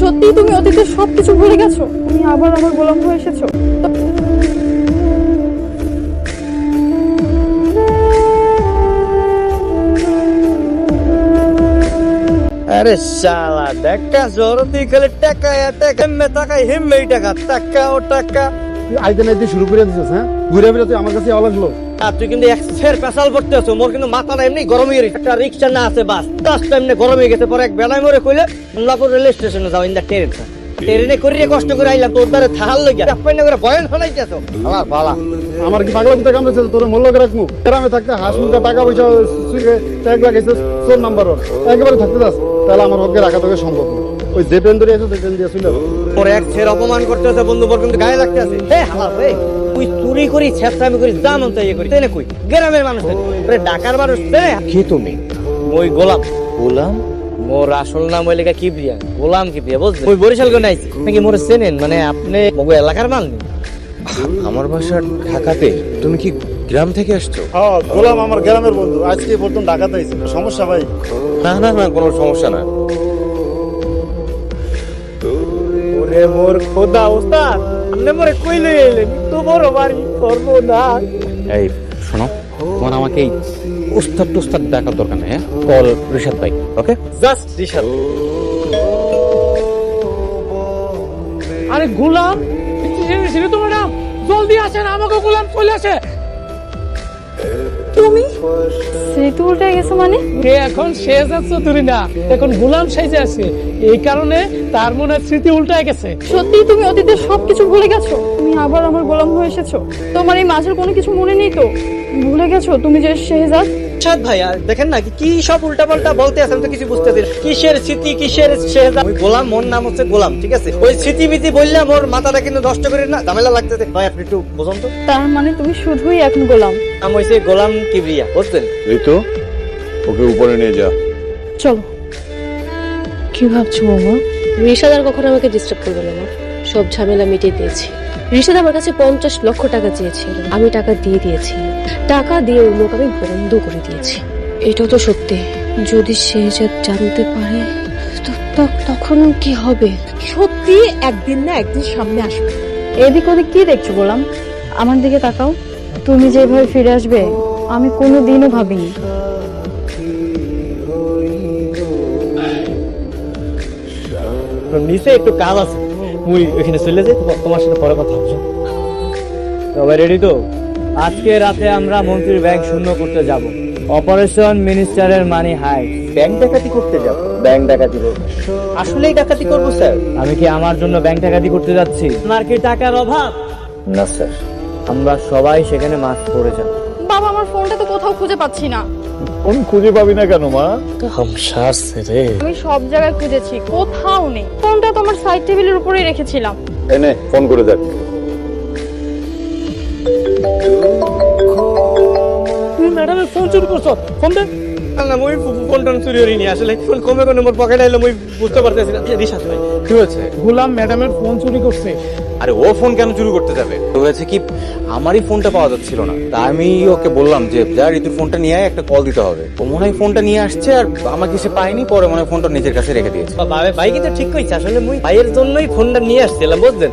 সত্যি তুমি অতীতের সবকিছু ভুলে গেছো? তুমি আবার আমার গোলাম হয়ে এসেছো? আরে শালা দেখা জরতি গেলে টাকা টাকা মে টাকা হিমে টাকা টাকা ও টাকা আইতে নাইতে শুরু করে দিছিস। হ্যাঁ, ঘুরে ফিরে তুই আমার কাছে আওয়াজ লো। আর তুই কিন্তু এক্সের পেশাল করতে আছো। মোর কিন্তু মাথাটা এমনি গরম হয়ে গেছে। একটা রিক্সা না আছে বাস টাসটা এমনি গরম হয়ে গেছে। পরে এক বেলায় মরে কইলে লাপুর রেল স্টেশনে যাও ইন্দা ট্রেনে করিয়ে কষ্ট করে আইলাম তোর দ্বারে থাল লইয়া চাপাইনা করে বয়ন হলাইতেছো। আমার বালা আমার কি পাগলা কুত্তা কামড়েছে? তোর মল্লকে রাখমু। গ্রামে থাকতে হাঁস মুরগা টাকা পয়সা ট্যাগ লাগাইছিস তোর নাম্বার ওর একেবারে থাকতে যাস, তাহলে আমার হকে রাখা তোকে সম্ভব না। ওই যে ট্রেন ধরে আছো ট্রেন দিয়ে ছিল পরে এক ছেড়ে অপমান করতেছে বন্ধু বর কিন্তু গায়ে লাগতে আছে। হে হালা রে তুই চুরি করি ছেত্রামি করি জামন তো ইয়ে করি তেনে কই গ্রামের মানুষ রে ঢাকার মানুষ তেনে কি তুমি মই গোলাম গোলাম মোর আসল নাম হইলে কিবরিয়া গোলাম কিবরিয়া বুঝলেন? ওই বরিশাল গো নাইছি নাকি মোরে চেনেন? মানে আপনি মগো এলাকার মাল আমার বাসা ঢাকাতে, তুমি কি গ্রাম থেকে আসছো? হ্যাঁ, গোলাম আমার গ্রামের বন্ধু। আজকে প্রথম ঢাকাতে আইছে। সমস্যা ভাই? না না না, কোনো সমস্যা না। ওরে মোর খোদা ওস্তাদ আপনি মোরে কই লই আইলেন? তো বড় বাড়ি করব না। এই শোনো, তোমার আমাকে এই উস্তাদ টুস্তাদ ডাকার দরকার নেই। হ্যাঁ, কল রিশাদ ভাই। ওকে, জাস্ট রিশাদ। আরে গোলাম, সেটা তোমার নাম? জলদি আসেন, আমাকে গোলাম চলে আসে। তুমি স্মৃতি উল্টে গেছো মানে? এ এখন শেহজাদ চৌধুরী না, এখন গোলাম সাইজে আছে। এই কারণে তার মনে হয় স্মৃতি উল্টায় গেছে। সত্যি তুমি অতীতের সবকিছু ভুলে গেছো? তুমি আবার আমার গোলাম হয়ে এসেছো? তোমার এই মাঝের কোনো কিছু মনে নেই তো? ভুলে গেছো তুমি যে শেহজাদ? শাদ ভাই আর দেখেন না কি সব উল্টাপাল্টা বলতে আছেন তো কিছু বুঝতেছি না। কিসের স্মৃতি কিসের শেহজাদ? ওই গোলাম মোর নাম হচ্ছে গোলাম, ঠিক আছে? ওই স্মৃতি মিতি বললাম মোর মাথাটা কিন্তু নষ্ট করে না, ঝামেলা লাগতেছে। ভাই আপনি একটু বুঝুন তো। তার মানে তুমি শুধুই এখন গোলাম? নাম হইছে গোলাম কিবরিয়া, বুঝলেন? এই তো, ওকে উপরে নিয়ে যা। চলো। কি ভাবছো মামা? রিশাদ আর কখনো আমাকে ডিস্টার্ব করবে না। সব ঝামেলা মিটিয়ে দিয়েছি। রিশাদ আমার কাছে 50 লক্ষ টাকা চেয়েছিল, আমি টাকা দিয়ে দিয়েছি। টাকা দিয়ে ওর মুখ আমি বন্ধ করে দিয়েছি। এটাও তো সত্যি। যদি শেহজাদ জানতে পারে তখন কি হবে? সত্যি একদিন না একদিন সামনে আসবে। এদিক ওদিক কি দেখছো গোলাম? আমার দিকে তাকাও। তুমি যেভাবে ফিরে আসবে আমি কোনোদিনও ভাবিনি। নিচে একটু কাজ আছে, মুই ওখানে চলে যাই, তোমার সাথে পরে কথা হবে। সবাই রেডি তো? আজকে রাতে আমরা মন্ত্রীর ব্যাংক শূন্য করতে যাব। অপারেশন মিনিস্টারের মানি হাই। ব্যাংক ডাকাতি করতে যাব? ব্যাংক ডাকাতি করব? আসলেই ডাকাতি করব স্যার? আমি কি আমার জন্য ব্যাংক ডাকাতি করতে যাচ্ছি? আমার কি টাকার অভাব? না স্যার, আমরা সবাই সেখানে মাস্ক পরে যাব। বাবা আমার ফোনটা তো কোথাও খুঁজে পাচ্ছি না। কোন খুঁজে পাবি না কেন মা? আমি সব জায়গায় খুঁজেছি, কোথাও নেই। ফোনটা তো আমার সাইড টেবিলের উপরেই রেখেছিলাম। এনে ফোন করে দেখ। তুমি ম্যাডামের ফোন চুরি করছো? ফোন দেন। না মই ফোনটা চুরি করিনি, আসলে ফোন কমে কমে মোর পকেটে আইলো, মই বুঝতে পারতেছি না। রিশাদ ভাই কি হয়েছে? গোলাম ম্যাডামের ফোন চুরি করছে। আরে ও ফোন কেন চুরি করতে যাবে? হয়েছে কি, আমারই ফোনটা পাওয়া যাচ্ছিল না, তা আমি ওকে বললাম যে যা ঋতুর ফোনটা নিয়ে আয়, একটা কল দিতে হবে। ও মনে হয় ফোনটা নিয়ে আসছে আর আমাকে সে পায়নি, পরে মনে হয় ফোনটা নিজের কাছে রেখে দিয়েছে। ভাই কিন্তু ঠিক কইছে, আসলে মুই ভাইয়ের জন্যই ফোনটা নিয়ে আসছিলাম, বুঝলেন?